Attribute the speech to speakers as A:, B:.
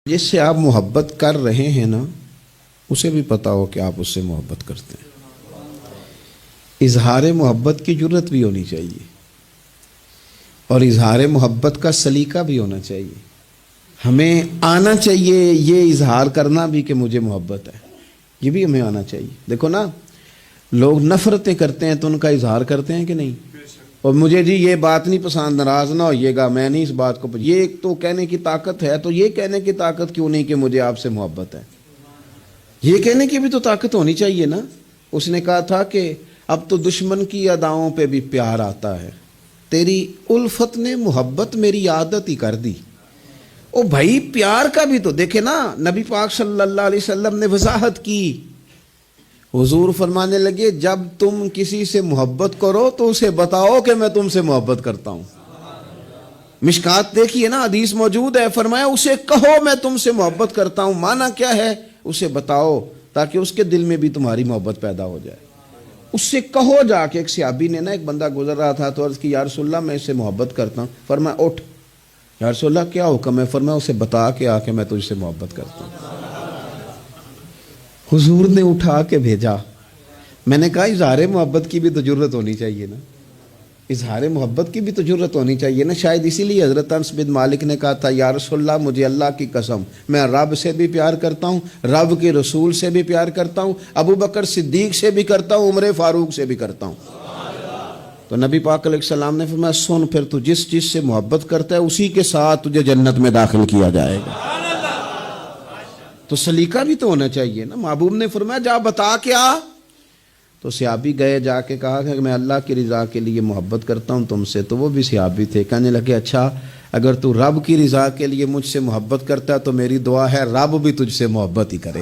A: جس سے آپ محبت کر رہے ہیں نا، اسے بھی پتا ہو کہ آپ اس سے محبت کرتے ہیں۔ اظہار محبت کی جرت بھی ہونی چاہیے اور اظہار محبت کا سلیقہ بھی ہونا چاہیے۔ ہمیں آنا چاہیے یہ اظہار کرنا بھی کہ مجھے محبت ہے، یہ بھی ہمیں آنا چاہیے۔ دیکھو نا، لوگ نفرتیں کرتے ہیں تو ان کا اظہار کرتے ہیں کہ نہیں؟ اور مجھے جی یہ بات نہیں پسند، ناراض نہ ہوئیے گا، میں نہیں اس بات کو یہ ایک تو کہنے کی طاقت ہے، تو یہ کہنے کی طاقت کیوں نہیں کہ مجھے آپ سے محبت ہے؟ یہ کہنے کی بھی تو طاقت ہونی چاہیے نا۔ اس نے کہا تھا کہ اب تو دشمن کی اداؤں پہ بھی پیار آتا ہے، تیری الفت نے محبت میری عادت ہی کر دی۔ او بھائی، پیار کا بھی تو دیکھے نا، نبی پاک صلی اللہ علیہ وسلم نے وضاحت کی۔ حضور فرمانے لگے جب تم کسی سے محبت کرو تو اسے بتاؤ کہ میں تم سے محبت کرتا ہوں۔ مشکات دیکھیے نا، حدیث موجود ہے، فرمایا اسے کہو میں تم سے محبت کرتا ہوں۔ معنی کیا ہے؟ اسے بتاؤ تاکہ اس کے دل میں بھی تمہاری محبت پیدا ہو جائے۔ اس سے کہو جا کے۔ ایک صحابی نے نا، ایک بندہ گزر رہا تھا تو عرض کی یا رسول اللہ میں اس سے محبت کرتا ہوں۔ فرمایا اٹھ، یا رسول اللہ کیا حکم ہے؟ فرمایا اسے بتا کے آ کے میں تجھ سے محبت کرتا ہوں۔ حضور نے اٹھا کے بھیجا۔ میں نے کہا اظہار محبت کی بھی تو جرت ہونی چاہیے نا، اظہار محبت کی بھی تو جرت ہونی چاہیے نا۔ شاید اسی لیے حضرت انس بن مالک نے کہا تھا یا رسول اللہ مجھے اللہ کی قسم میں رب سے بھی پیار کرتا ہوں، رب کے رسول سے بھی پیار کرتا ہوں، ابو بکر صدیق سے بھی کرتا ہوں، عمر فاروق سے بھی کرتا ہوں۔ تو نبی پاک علیہ السلام نے فرمایا سن، پھر تو جس چیز سے محبت کرتا ہے اسی کے ساتھ تجھے جنت میں داخل کیا جائے گا۔ تو سلیقہ بھی تو ہونا چاہیے نا۔ محبوب نے فرمایا جا بتا کے آ۔ تو صحابی گئے، جا کے کہا کہ میں اللہ کی رضا کے لیے محبت کرتا ہوں تم سے۔ تو وہ بھی صحابی تھے، کہنے لگے اچھا اگر تو رب کی رضا کے لیے مجھ سے محبت کرتا ہے تو میری دعا ہے رب بھی تجھ سے محبت ہی کرے۔